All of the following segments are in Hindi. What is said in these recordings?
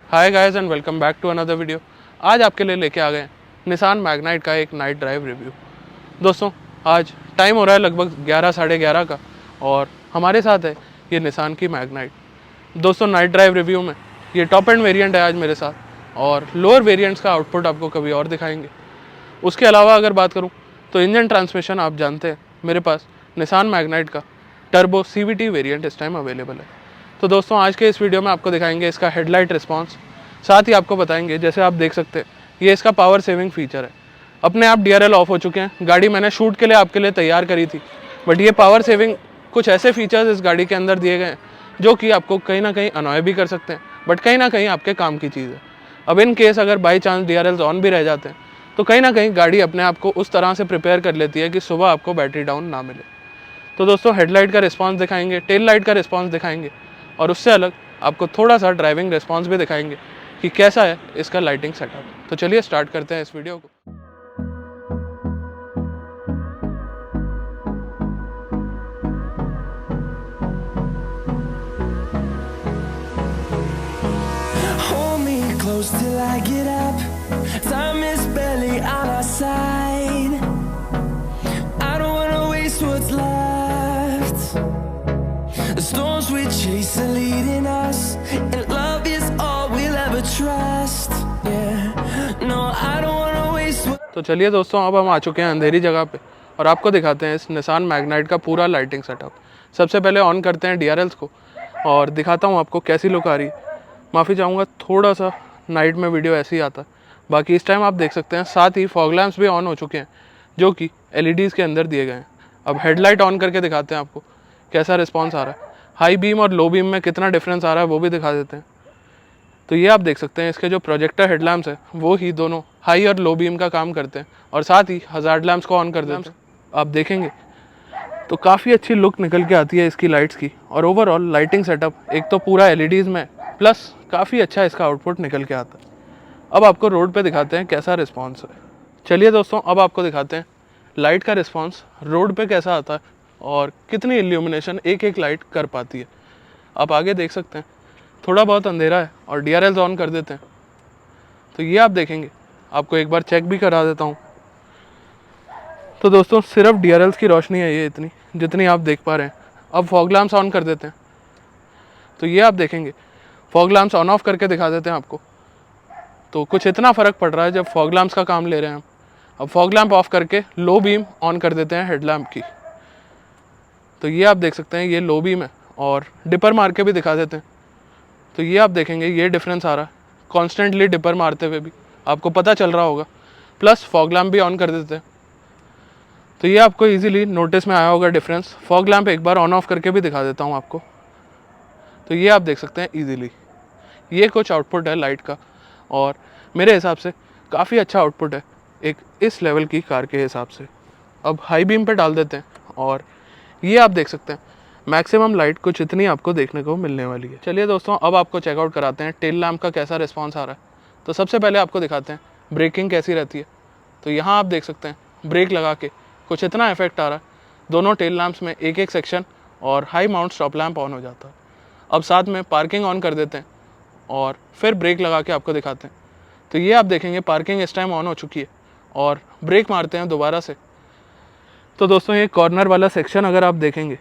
Hi guys and welcome back to another video. आज आपके लिए लेके आ गए निसान मैग्नाइट का एक नाइट ड्राइव रिव्यू। दोस्तों आज टाइम हो रहा है लगभग 11 साढ़े 11 का और हमारे साथ है ये निसान की मैग्नाइट। दोस्तों नाइट ड्राइव रिव्यू में ये टॉप एंड वेरिएंट है आज मेरे साथ और लोअर वेरिएंट्स का आउटपुट आपको कभी और दिखाएंगे। उसके अलावा अगर बात करूँ तो इंजन ट्रांसमिशन आप जानते हैं मेरे पास निसान मैग्नाइट का टर्बो CVT वेरिएंट इस टाइम अवेलेबल है। तो दोस्तों आज के इस वीडियो में आपको दिखाएंगे इसका हेडलाइट रिस्पांस, साथ ही आपको बताएंगे जैसे आप देख सकते हैं ये इसका पावर सेविंग फीचर है। अपने आप DRL ऑफ हो चुके हैं, गाड़ी मैंने शूट के लिए आपके लिए तैयार करी थी, बट ये पावर सेविंग कुछ ऐसे फीचर्स इस गाड़ी के अंदर दिए गए हैं जो कि आपको कहीं ना कहीं अनॉय भी कर सकते हैं, बट कहीं ना कहीं आपके काम की चीज़ है। अब इन केस अगर बाई चांस DRLs ऑन भी रह जाते हैं तो कहीं ना कहीं गाड़ी अपने आप को उस तरह से प्रिपेयर कर लेती है कि सुबह आपको बैटरी डाउन ना मिले। तो दोस्तों हेडलाइट का रिस्पांस दिखाएंगे, टेल लाइट का रिस्पांस दिखाएंगे और उससे अलग आपको थोड़ा सा ड्राइविंग रिस्पांस भी दिखाएंगे कि कैसा है इसका लाइटिंग सेटअप। तो चलिए स्टार्ट करते हैं इस वीडियो को। Hold me close till I get up. Time is barely on our side. I don't wanna waste what's left. The storms we chase are leading us, and love is all we'll ever trust. Yeah, no, I don't wanna waste what. तो चलिए दोस्तों अब हम आ चुके हैं अंधेरी जगह पे और आपको दिखाते हैं इस निसान मैग्नाइट का पूरा लाइटिंग सेटअप। सबसे पहले ऑन करते हैं DRLs को और दिखाता हूँ आपको कैसी लुक आ रही है। माफ़ी चाहूँगा थोड़ा सा नाइट में वीडियो ऐसे ही आता है, बाकी इस टाइम आप देख सकते हैं। साथ ही फॉग लैम्प्स भी ऑन हो चुके हैं जो कि LEDs के अंदर दिए गए हैं। अब हेडलाइट ऑन करके दिखाते हैं आपको कैसा रिस्पॉन्स आ रहा है, हाई बीम और लो बीम में कितना डिफरेंस आ रहा है वो भी दिखा देते हैं। तो ये आप देख सकते हैं इसके जो प्रोजेक्टर हेडलैम्प्स हैं वो ही दोनों हाई और लो बीम का काम करते हैं और साथ ही हज़ार्ड लैम्प्स को ऑन कर देते हैं। आप देखेंगे तो काफ़ी अच्छी लुक निकल के आती है इसकी लाइट्स की और ओवरऑल लाइटिंग सेटअप एक तो पूरा LEDs में प्लस काफ़ी अच्छा इसका आउटपुट निकल के आता है। अब आपको रोड पे दिखाते हैं कैसा रिस्पांस है। चलिए दोस्तों अब आपको दिखाते हैं लाइट का रिस्पांस रोड पे कैसा आता है और कितनी इल्यूमिनेशन एक एक लाइट कर पाती है। आप आगे देख सकते हैं थोड़ा बहुत अंधेरा है और DRLs ऑन कर देते हैं तो ये आप देखेंगे। आपको एक बार चेक भी करा देता हूँ। तो दोस्तों सिर्फ DRLs की रोशनी है ये इतनी जितनी आप देख पा रहे हैं। अब फॉग लैम्प्स ऑन कर देते हैं तो ये आप देखेंगे। फॉग लैम्प्स ऑन ऑफ करके दिखा देते हैं आपको तो कुछ इतना फ़र्क पड़ रहा है जब फॉग लैम्प्स का काम ले रहे हैं हम। अब फॉग लैम्प ऑफ करके लो बीम ऑन कर देते हैं हेडलैम्प की तो ये आप देख सकते हैं ये लो बीम है और डिपर मार के भी दिखा देते हैं तो ये आप देखेंगे ये डिफरेंस आ रहा है। कॉन्स्टेंटली डिपर मारते हुए भी आपको पता चल रहा होगा। प्लस फॉग लैम्प भी ऑन कर देते हैं तो ये आपको इजीली नोटिस में आया होगा डिफरेंस। फॉग लैम्प एक बार ऑन ऑफ करके भी दिखा देता हूँ आपको तो ये आप देख सकते हैं इजीली। ये कुछ आउटपुट है लाइट का और मेरे हिसाब से काफ़ी अच्छा आउटपुट है एक इस लेवल की कार के हिसाब से। अब हाई बीम पे डाल देते हैं और ये आप देख सकते हैं मैक्सिमम लाइट कुछ इतनी आपको देखने को मिलने वाली है। चलिए दोस्तों अब आपको चेकआउट कराते हैं टेल लैम्प का कैसा रिस्पांस आ रहा है। तो सबसे पहले आपको दिखाते हैं ब्रेकिंग कैसी रहती है। तो यहाँ आप देख सकते हैं ब्रेक लगा के कुछ इतना इफेक्ट आ रहा है। दोनों टेल लैम्प्स में एक एक सेक्शन और high mount stop lamp on हो जाता है। अब साथ में पार्किंग ऑन कर देते हैं और फिर ब्रेक लगा के आपको दिखाते हैं तो ये आप देखेंगे पार्किंग इस टाइम ऑन हो चुकी है और ब्रेक मारते हैं दोबारा से। तो दोस्तों ये कॉर्नर वाला सेक्शन अगर आप देखेंगे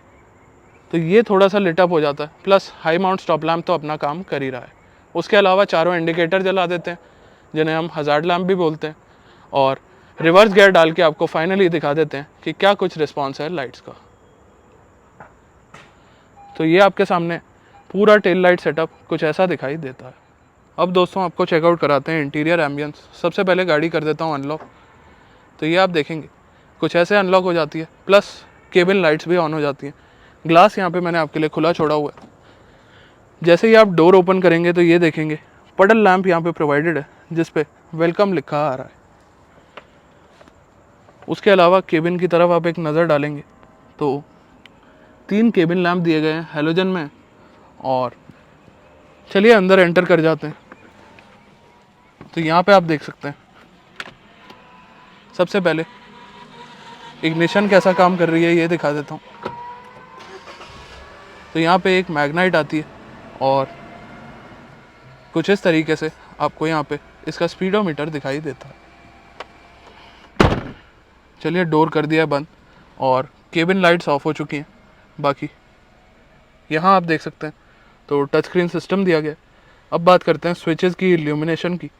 तो ये थोड़ा सा लिटअप हो जाता है। Plus high mount stop lamp तो अपना काम कर ही रहा है। उसके अलावा चारों इंडिकेटर जला देते हैं जिन्हें हम हज़ार्ड लैम्प भी बोलते हैं और रिवर्स गियर डाल के आपको फाइनली दिखा देते हैं कि क्या कुछ रिस्पॉन्स है लाइट्स का। तो ये आपके सामने पूरा टेल लाइट सेटअप कुछ ऐसा दिखाई देता है। अब दोस्तों आपको चेकआउट कराते हैं इंटीरियर एम्बियंस। सबसे पहले गाड़ी कर देता हूँ अनलॉक तो ये आप देखेंगे कुछ ऐसे अनलॉक हो जाती है। प्लस केबिन लाइट्स भी ऑन हो जाती हैं। ग्लास यहाँ पे मैंने आपके लिए खुला छोड़ा हुआ है। जैसे ही आप डोर ओपन करेंगे तो ये देखेंगे पडल लैम्प यहाँ पे प्रोवाइडेड है जिस पे वेलकम लिखा आ रहा है। उसके अलावा केबिन की तरफ आप एक नज़र डालेंगे तो 3 केबिन लैम्प दिए गए हैं हेलोजन में। और चलिए अंदर एंटर कर जाते हैं तो यहाँ पे आप देख सकते हैं सबसे पहले इग्निशन कैसा काम कर रही है ये दिखा देता हूँ। तो यहाँ पे एक मैग्नाइट आती है और कुछ इस तरीके से आपको यहाँ पे इसका स्पीडोमीटर दिखाई देता है। चलिए डोर कर दिया है बंद और केबिन लाइट्स ऑफ हो चुकी हैं। बाकी यहाँ आप देख सकते हैं तो टच स्क्रीन सिस्टम दिया गया है। अब बात करते हैं स्विचेस की इल्यूमिनेशन की।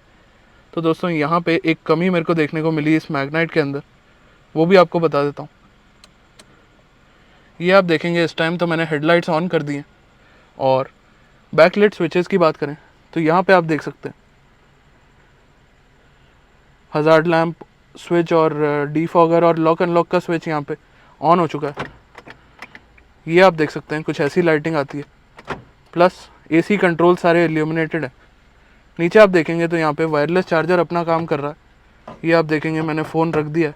तो दोस्तों यहाँ पे एक कमी मेरे को देखने को मिली इस मैग्नाइट के अंदर, वो भी आपको बता देता हूँ। ये आप देखेंगे इस टाइम तो मैंने हेडलाइट्स ऑन कर दी हैं और बैकलाइट स्विचेस की बात करें तो यहाँ पे आप देख सकते हैं हजार्ड लैम्प स्विच और डीफॉगर और लॉक अनलॉक का स्विच यहाँ पे ऑन हो चुका है। ये आप देख सकते हैं कुछ ऐसी लाइटिंग आती है, प्लस एसी कंट्रोल सारे इल्यूमिनेटेड है। नीचे आप देखेंगे तो यहाँ पे वायरलेस चार्जर अपना काम कर रहा है। ये आप देखेंगे मैंने फ़ोन रख दिया है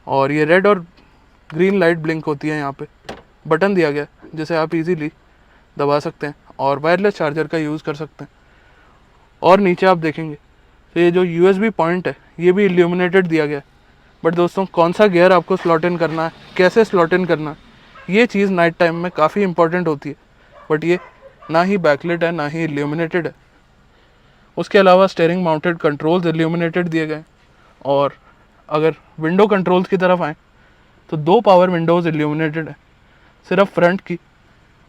और ये रेड और ग्रीन लाइट ब्लिंक होती है। यहाँ पे बटन दिया गया है जिसे आप इजीली दबा सकते हैं और वायरलेस चार्जर का यूज़ कर सकते हैं। और नीचे आप देखेंगे तो ये जो USB पॉइंट है ये भी इल्यूमिनेटेड दिया गया है। बट दोस्तों कौन सा गियर आपको स्लॉट इन करना है, कैसे स्लॉट इन करना है, ये चीज़ नाइट टाइम में काफ़ी इंपॉर्टेंट होती है। बट ये ना ही बैकलिट है ना ही इल्यूमिनेटेड है। उसके अलावा स्टीयरिंग माउंटेड कंट्रोल्स इल्यूमिनेटेड दिए गए। और अगर विंडो कंट्रोल्स की तरफ आएँ तो 2 पावर विंडोज़ इल्यूमिनेटेड है। सिर्फ फ्रंट की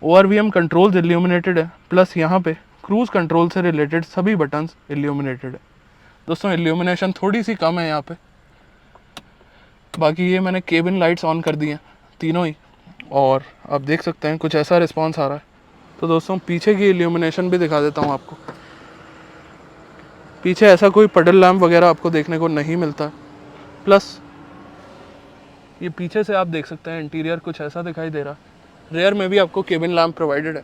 ORVM कंट्रोल्स इल्यूमिनेटेड है, प्लस यहाँ पे क्रूज़ कंट्रोल से रिलेटेड सभी बटन्स इल्यूमिनेटेड है। दोस्तों इल्यूमिनेशन थोड़ी सी कम है यहाँ पे। बाकी ये मैंने केबिन लाइट्स ऑन कर दी हैं तीनों ही और आप देख सकते हैं कुछ ऐसा रिस्पॉन्स आ रहा है। तो दोस्तों पीछे की इल्यूमिनेशन भी दिखा देता हूँ आपको। पीछे ऐसा कोई पडल लैम्प वगैरह आपको देखने को नहीं मिलता। प्लस ये पीछे से आप देख सकते हैं इंटीरियर कुछ ऐसा दिखाई दे रहा है। रेयर में भी आपको केबिन लैम्प प्रोवाइडेड है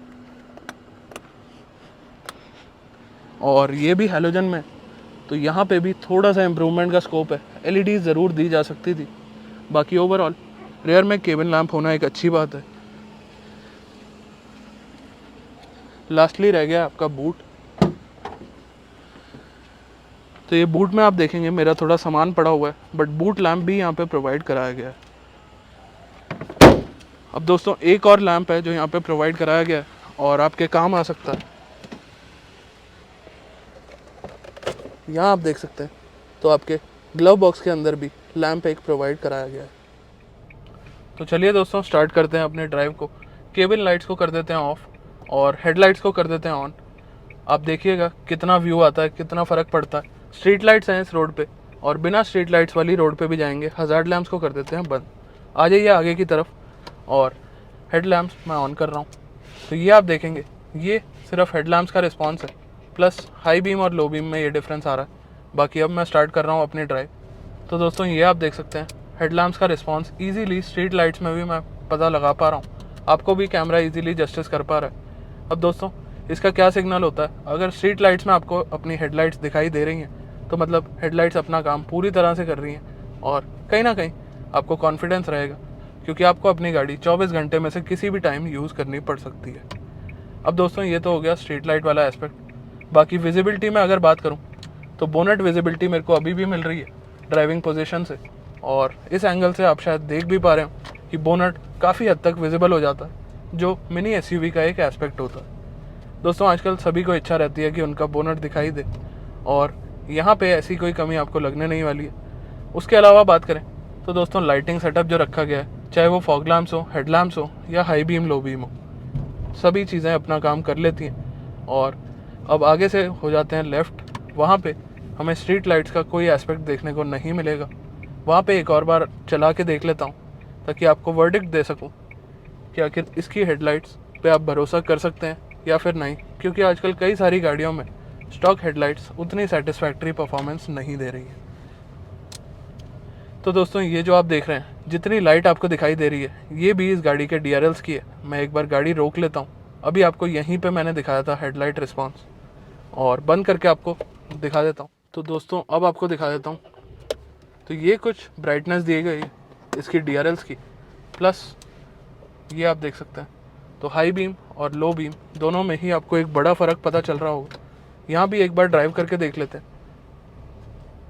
और ये भी हैलोजन में, तो यहाँ पे भी थोड़ा सा इम्प्रूवमेंट का स्कोप है। LED ज़रूर दी जा सकती थी। बाकी ओवरऑल रेयर में केबिन लैम्प होना एक अच्छी बात है। लास्टली रह गया आपका बूट। तो ये बूट में आप देखेंगे मेरा थोड़ा सामान पड़ा हुआ है, बट बूट लैम्प भी यहाँ पे प्रोवाइड कराया गया है। अब दोस्तों एक और लैंप है जो यहाँ पे प्रोवाइड कराया गया है और आपके काम आ सकता है। यहाँ आप देख सकते हैं तो आपके ग्लव बॉक्स के अंदर भी लैंप एक प्रोवाइड कराया गया है। तो चलिए दोस्तों स्टार्ट करते हैं अपने ड्राइव को। केबिन लाइट्स को कर देते हैं ऑफ और हेडलाइट्स को कर देते हैं ऑन। आप देखिएगा कितना व्यू आता है, कितना फ़र्क पड़ता है। स्ट्रीट लाइट्स हैं इस रोड पे और बिना स्ट्रीट लाइट्स वाली रोड पे भी जाएंगे। हज़ार्ड लैंप्स को कर देते हैं बंद। आ जाइए आगे की तरफ और हेड लैम्प्स मैं ऑन कर रहा हूँ। तो ये आप देखेंगे ये सिर्फ हेड लैम्प्स का रिस्पॉन्स है, प्लस हाई बीम और लो बीम में ये डिफरेंस आ रहा है। बाकी अब मैं स्टार्ट कर रहा हूँ अपनी ड्राइव। तो दोस्तों ये आप देख सकते हैं हेड लैम्प्स का रिस्पॉन्स ईजीली स्ट्रीट लाइट्स में भी मैं पता लगा पा रहा हूँ। आपको भी कैमरा ईजीली जस्टिस कर पा रहा है। अब दोस्तों इसका क्या सिग्नल होता है, अगर स्ट्रीट लाइट्स में आपको अपनी हेडलाइट्स दिखाई दे रही हैं तो मतलब हेडलाइट्स अपना काम पूरी तरह से कर रही हैं और कहीं ना कहीं आपको कॉन्फिडेंस रहेगा, क्योंकि आपको अपनी गाड़ी 24 घंटे में से किसी भी टाइम यूज़ करनी पड़ सकती है। अब दोस्तों ये तो हो गया स्ट्रीट लाइट वाला एस्पेक्ट। बाकी विजिबिलिटी में अगर बात करूँ तो बोनट विजिबिलिटी मेरे को अभी भी मिल रही है ड्राइविंग पोजीशन से, और इस एंगल से आप शायद देख भी पा रहे हो कि बोनट काफ़ी हद तक विजिबल हो जाता है, जो मिनी SUV का एक एस्पेक्ट होता है। दोस्तों आजकल सभी को इच्छा रहती है कि उनका बोनट दिखाई दे और यहाँ पे ऐसी कोई कमी आपको लगने नहीं वाली है। उसके अलावा बात करें तो दोस्तों लाइटिंग सेटअप जो रखा गया है, चाहे वो फॉग लैम्प्स हो, हेड लैम्प्स हो या हाई बीम लो बीम हो, सभी चीज़ें अपना काम कर लेती हैं। और अब आगे से हो जाते हैं लेफ़्ट, वहाँ पे हमें स्ट्रीट लाइट्स का कोई एस्पेक्ट देखने को नहीं मिलेगा। वहाँ पे एक और बार चला के देख लेता हूँ ताकि आपको वर्डिक्ट दे सकूँ कि आखिर इसकी हेडलाइट्स पे आप भरोसा कर सकते हैं या फिर नहीं, क्योंकि आजकल कई सारी गाड़ियों में स्टॉक हेडलाइट्स उतनी सेटिस्फैक्ट्री परफॉर्मेंस नहीं दे रही है। तो दोस्तों ये जो आप देख रहे हैं, जितनी लाइट आपको दिखाई दे रही है, ये भी इस गाड़ी के DRLs की है। मैं एक बार गाड़ी रोक लेता हूँ। अभी आपको यहीं पे मैंने दिखाया था हेडलाइट रिस्पॉन्स, और बंद करके आपको दिखा देता हूँ। तो दोस्तों अब आपको दिखा देता हूँ। तो ये कुछ ब्राइटनेस दी गई है इसकी DRLs की, प्लस ये आप देख सकते हैं तो हाई बीम और लो बीम दोनों में ही आपको एक बड़ा फ़र्क पता चल रहा होगा। यहाँ भी एक बार ड्राइव करके देख लेते हैं।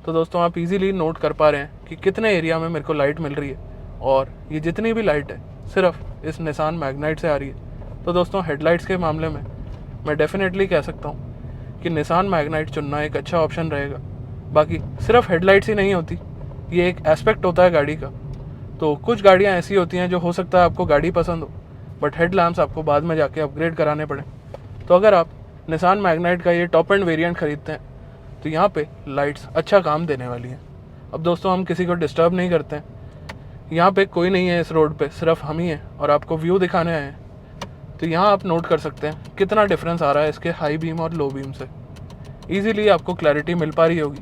तो दोस्तों आप इजीली नोट कर पा रहे हैं कि कितने एरिया में मेरे को लाइट मिल रही है, और ये जितनी भी लाइट है सिर्फ इस निसान मैग्नाइट से आ रही है। तो दोस्तों हेडलाइट्स के मामले में मैं डेफिनेटली कह सकता हूँ कि निसान मैग्नाइट चुनना एक अच्छा ऑप्शन रहेगा। बाकी सिर्फ हेडलाइट्स ही नहीं होती, ये एक एस्पेक्ट होता है गाड़ी का। तो कुछ गाड़ियाँ ऐसी होती हैं जो हो सकता है आपको गाड़ी पसंद हो, बट हेडलैम्प्स आपको बाद में जाके अपग्रेड कराने पड़े। तो अगर आप निसान मैग्नाइट का ये टॉप एंड वेरिएंट ख़रीदते हैं तो यहाँ पे लाइट्स अच्छा काम देने वाली हैं। अब दोस्तों, हम किसी को डिस्टर्ब नहीं करते हैं, यहाँ पे कोई नहीं है इस रोड पे, सिर्फ हम ही हैं और आपको व्यू दिखाने आए हैं। तो यहाँ आप नोट कर सकते हैं कितना डिफरेंस आ रहा है इसके हाई बीम और लो बीम से। ईज़िली आपको क्लैरिटी मिल पा रही होगी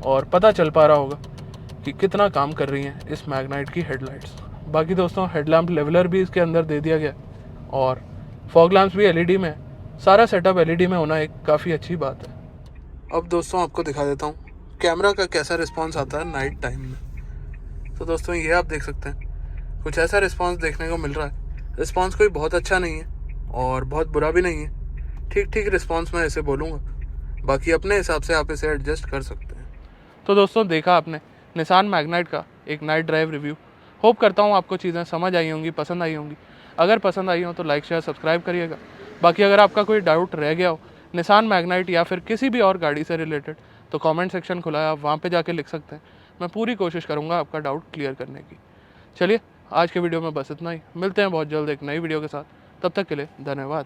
और पता चल पा रहा होगा कि कितना काम कर रही हैं इस मैग्नाइट की हेडलाइट्स। बाकी दोस्तों, हेडलैम्प लेवलर भी इसके अंदर दे दिया गया और फॉग लैम्प्स भी एलईडी में है। सारा सेटअप एलईडी में होना एक काफ़ी अच्छी बात है। अब दोस्तों आपको दिखा देता हूँ कैमरा का कैसा रिस्पॉन्स आता है नाइट टाइम में। तो दोस्तों ये आप देख सकते हैं, कुछ ऐसा रिस्पॉन्स देखने को मिल रहा है। रिस्पॉन्स कोई बहुत अच्छा नहीं है और बहुत बुरा भी नहीं है, ठीक ठीक रिस्पॉन्स मैं ऐसे बोलूँगा। बाकी अपने हिसाब से आप इसे एडजस्ट कर सकते हैं। तो दोस्तों, देखा आपने निसान मैग्नाइट का एक नाइट ड्राइव रिव्यू। होप करता हूँ आपको चीज़ें समझ आई होंगी, पसंद आई होंगी। अगर पसंद आई हो तो लाइक शेयर सब्सक्राइब करिएगा। बाकी अगर आपका कोई डाउट रह गया हो निसान मैग्नाइट या फिर किसी भी और गाड़ी से रिलेटेड, तो कमेंट सेक्शन खुला है, आप वहाँ पे जाके लिख सकते हैं। मैं पूरी कोशिश करूँगा आपका डाउट क्लियर करने की। चलिए, आज के वीडियो में बस इतना ही। मिलते हैं बहुत जल्द एक नई वीडियो के साथ। तब तक के लिए धन्यवाद।